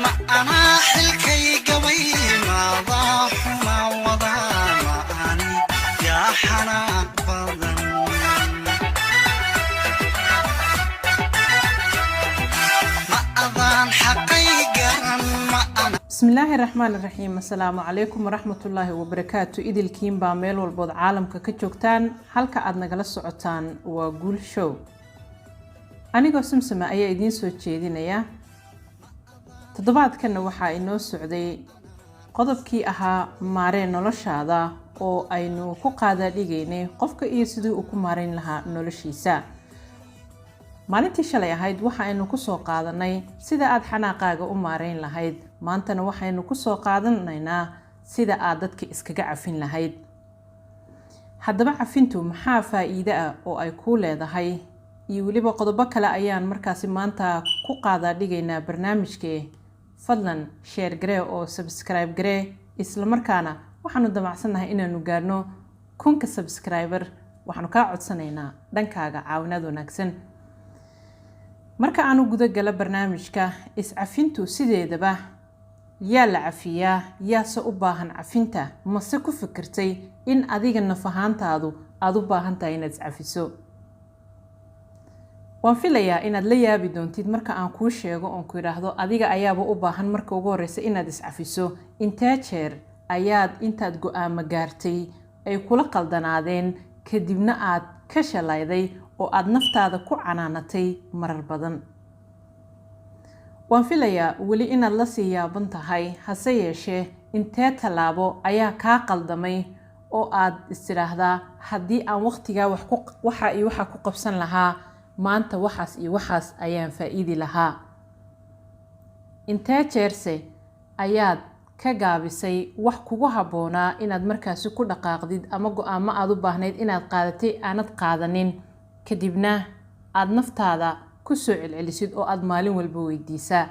ما أنا حلكي قوي ما ضاح ما وضع ما أني يا حنان بضن ما أضان حقيقا ما أنا. بسم الله الرحمن الرحيم. السلام عليكم ورحمة الله وبركاته. إذا الكيم بعمل والبعض عالم ككتوكتان حلقة عدنا جلس عطان وقول شو أنا قسم سما أي إدين سوتشي دينيا تضبعت كنا وحا إنه السعودي قضبكي أها مارين نولش هذا أو أينو كقادة ليجيني قفك إيسدو وكو مارين لها نولشيسا maalintii shalay ahayd waxaanu ku soo qaadanay sida aad xanaaqaaga u maareyn lahayd maantana waxaanu ku soo qaadanaynaa sida aad dadka iskaga cafin lahayd haddaba cafintu maxaa faa'iido ah oo ay ku leedahay iyo waliba qodobo kale ayaan markaasi maanta ku qaada dhigaynaa barnaamijkee fadlan share garee oo subscribe garee isla markaana waxaanu damacsanahay inaanu gaarno 1000 subscriber waxaanu ka codsanaynaa dhankaaga caawinaad wanaagsan marka aanu guda gala barnaamijka iscafintu sideedaba yaa la cafiyaa yaase u baahan cafinta mase ku fikirtay in adiga nafahaantaadu aad u baahan tahay inaad iscafiso waan filayaa inaad la yaabi doontid marka aan kuu sheego oon ku yiraahdo adiga ayaaba u baahan marka ugu horeysa inaad iscafiso intee jeer ayaad intaad go'aamo gaartay ay kula qaldanaadeen kadibna aad ka shalayday oo aad naftaada ku canaanatay marar badan waan filayaa wali inaad la sii yaaban tahay hase yeeshee intee talaabo ayaa kaa qaldamay oo aad istiraahdaa haddii aan waqtigaa waxa ku qabsan lahaa maanta waxaas iyo waxaas ayaan faa'iidi lahaa intee jeerse ayaad ka gaabisay wax kugu habboonaa inaad markaasi ku dhaqaaqdid ama go'aamo aad u baahnayd inaad qaadatay aanad qaadanin kadibna aad naftaada ku soo celcelisid oo aad maalin walba weydiisaa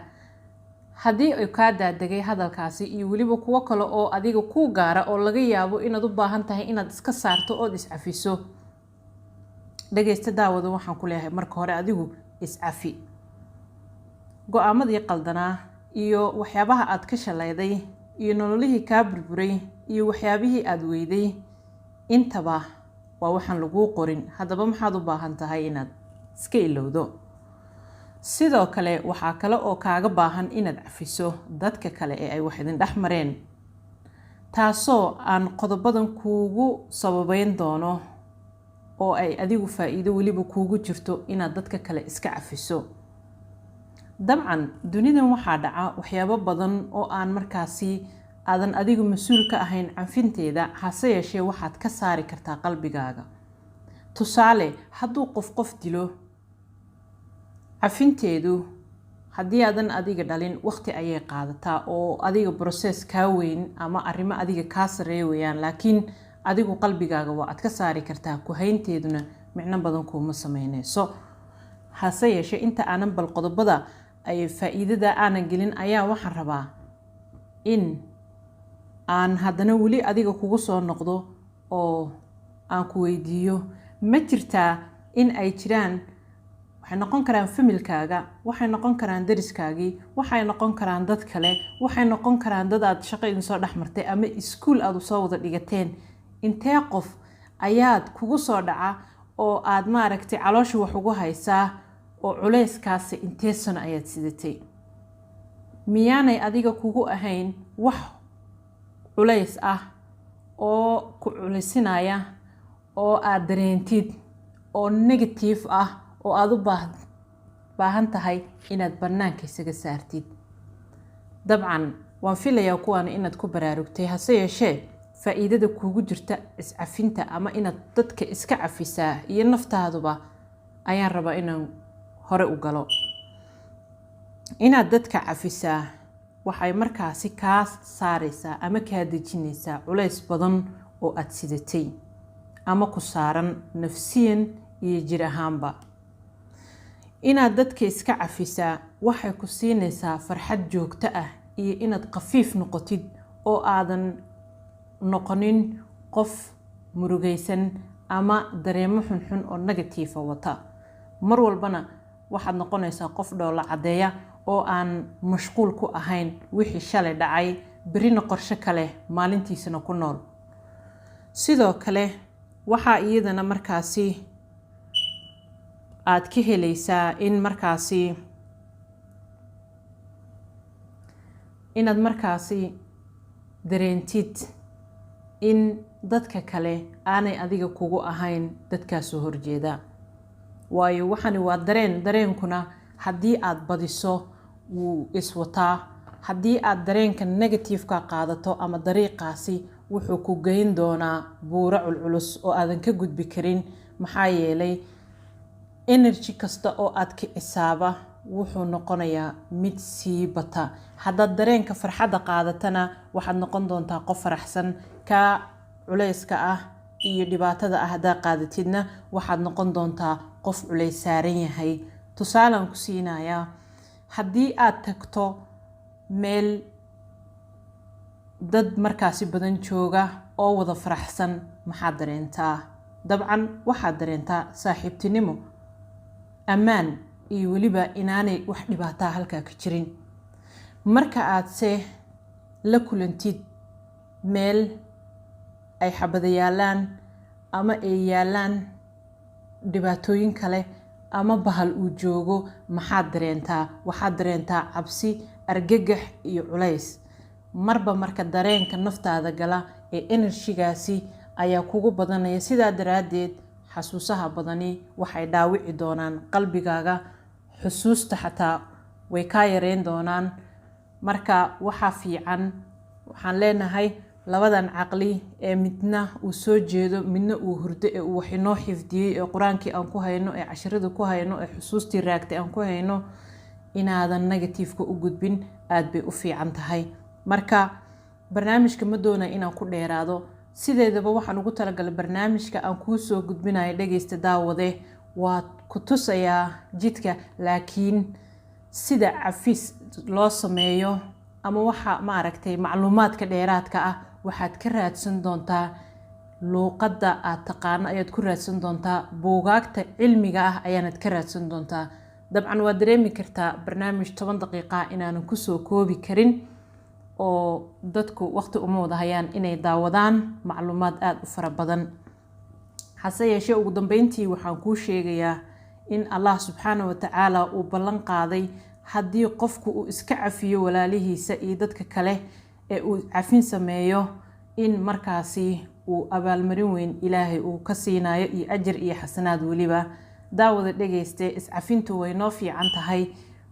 haddii ay kaa daadagay hadalkaasi iyo waliba kuwo kale oo adiga ku gaara oo laga yaabo inaad u baahan tahay inaad iska saarto oo iscafiso dhageysta daawada waxaan ku leeyahay marka hore adigu iscafi go'aamadii qaldanaa iyo waxyaabaha aad ka shalayday iyo nololihii kaa burburay iyo waxyaabihii aad weyday intaba waa waxaan lagu qorin haddaba maxaad u baahan tahay inaad iska ilowdo sidoo kale waxaa kale oo kaaga baahan inaad cafiso dadka kale ee ay wax idin dhex mareen taasoo aan qodobadan kuugu sababeyn doono oo ay adigu faa'iido waliba kuugu jirto inaad dadka kale iska cafiso dabcan dunidan waxaa dhaca waxyaabo badan oo aan markaasi aadan adigu mas'uul ka ahayn cafinteeda hase yeeshee waxaad ka saari kartaa qalbigaaga tusaale hadduu qof dilo cafinteedu haddii aadan adiga dhalin waqti ayay qaadataa oo adiga process kaa weyn ama arrimo adiga kaa sareeya weeyaan laakiin adigu qalbigaaga waa aad ka saari kartaa ku haynteeduna micno badan kuuma sameynayso hase yeeshee inta aanan bal qodobada ay faa'iidada aanan gelin ayaa waxaan rabaa in aan haddana weli adiga kugu soo noqdo oo aan ku weydiiyo ma jirtaa in ay jiraan waxay noqon karaan familkaaga waxay noqon karaan dariskaagii waxay noqon karaan dad kale waxay noqon karaan dad aad shaqo idin soo dhex martay ama iskuul aad u soo wada dhigateen intee qof ayaad kugu soo dhaca oo aad maaragtay caloosha wax ugu haysaa oo culeyskaasi intee sano ayaad sidatay miyaanay adiga kugu ahayn wax culays ah oo ku culaysinaya oo aad dareentid oo negative ah oo aad u baahan tahay inaad bannaanka isaga saartid dabcan waan filayaa kuwaan inaad ku baraarugtay hase yeeshee faa'iidada kuugu jirta iscafinta ama inaad dadka iska cafisaa iyo naftaaduba ayaan rabaa inaan hore u galo inaad dadka cafisaa waxay markaasi kaa saaraysaa ama kaa dejinaysaa culays badan oo aad sidatay ama ku saaran nafsiyan iyo jir ahaanba inaad dadka iska cafisaa waxay ku siinaysaa farxad joogto ah iyo inaad qafiif noqotid oo aadan noqonin qof murugaysan ama dareemo xunxun oo negative wata mar walbana waxaad noqonaysaa qof dhoola cadeeya oo aan mashquul ku ahayn wixii shalay dhacay berina qorshe kale maalintiisana ku nool. sidoo kale waxaa iyadana markaasi aad ka helaysaa in markaasi inaad markaasi dareentid in dadka kale aanay adiga kugu ahayn dadkaasoo horjeeda. waayo waxani waa dareenkuna haddii aad badiso wuu iswataa. haddii aad dareenka negative-ka qaadato ama dariiqaasi wuxuu ku geyn doonaa buuro culculus oo aadan ka gudbi karin. maxaa yeelay energy kasta oo aad kicisaaba wuxuu noqonayaa mid sii bata. haddaad dareenka farxadda qaadatana waxaad noqon doontaa qof faraxsan. ka culayska ah iyo dhibaatada ah haddaad qaadatidna waxaad noqon doontaa qof culays saaran yahay. tusaalaan ku siinayaa, haddii aad tagto meel dad markaasi badan jooga oo wada faraxsan, maxaad dareentaa? dabcan waxaad dareentaa saaxiibtinimo, ammaan iyo weliba inaanay wax dhibaataa halkaa ka jirin. marka aadse la kulantid meel ay xabada yaalaan ama ay yaalaan dhibaatooyin kale ama bahal uu joogo, maxaad dareentaa? waxaad dareentaa cabsi, argagax iyo culays. marba marka dareenka naftaada gala ee enerjigaasi ayaa kugu badanaya. sidaa daraaddeed xasuusaha badani waxay dhaawici doonaan qalbigaaga. xusuusta xataa way kaa yareyn doonaan. marka waxaa fiican, waxaan leenahay labadan caqli ee midna uu soo jeedo midna uu hurdo, ee uu wax inoo xifdiyey, ee qur-aankii aan ku hayno, ee casharada ku hayno, ee xusuustii raagtay aan ku hayno, inaadan negative-ka u gudbin aad bay u fiican tahay. marka barnaamijka ma doonay inaan ku dheeraado. sideedaba waxaan ugu talagalay barnaamijka aan kuu soo gudbinayo dhageysta daawade waa ku tusayaa jidka, laakiin sida cafis loo sameeyo ama waxa maaragtay macluumaadka dheeraadka ah waxaad ka raadsan doontaa luuqadda aad taqaano ayaad ku raadsan doontaa. buugaagta cilmiga ah ayaanad ka raadsan doontaa. dabcan waad dareemi kartaa barnaamij 10 daqiiqa inaanan kusoo koobi karin oo dadku waqti uma wada hayaan inay daawadaan macluumaad aad u fara badan. hase yeeshee ugu dambeyntii waxaan kuu sheegayaa in Allah subxaanahu wa tacaala uu ballan qaaday haddii qofku uu iska cafiyo walaalihiisa iyo dadka kale ee uu cafin sameeyo in markaasi uu abaalmarin weyn Ilaahay uu ka siinayo iyo ajar iyo xasanaad waliba. daawada dhageyste, iscafintu way noo fiican tahay.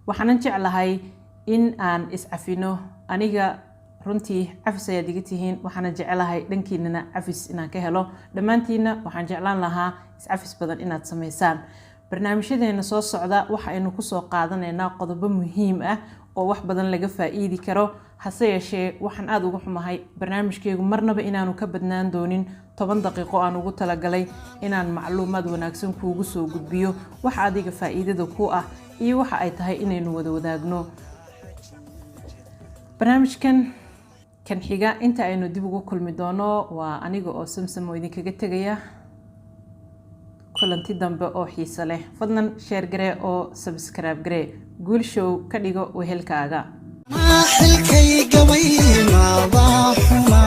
waxaan jeclahay in aan iscafino. aniga runtii cafis ayaad iga tihiin, waxaan jeclahay dhankiinana cafis inaan ka helo. dhammaantiina waxaan jeclaan lahaa iscafis badan inaad sameysaan. barnaamijyadeena soo socda waxa aynu ku soo qaadanaynaa qodobo muhiim ah oo wax badan laga faa'iidi karo. hase yeeshee waxaan aad uga xumahay barnaamijkeegu marnaba inaanu ka badnaan doonin 10 daqiiqo aan ugu talagalay inaan macluumaad wanaagsan kuugu soo gudbiyo waxa adiga faa'iidada ku ah iyo waxa ay tahay inaynu wada wadaagno. barnaamijkan kan xiga inta aynu dib ugu kulmi doono waa aniga oo Samsam oo idinkaga tagaya. kulanti dambe oo xiiso leh. fadlan share garee oo subscribe garee. guul show ka dhigo wehelkaaga. ما حلكي قوي ما ضاح ما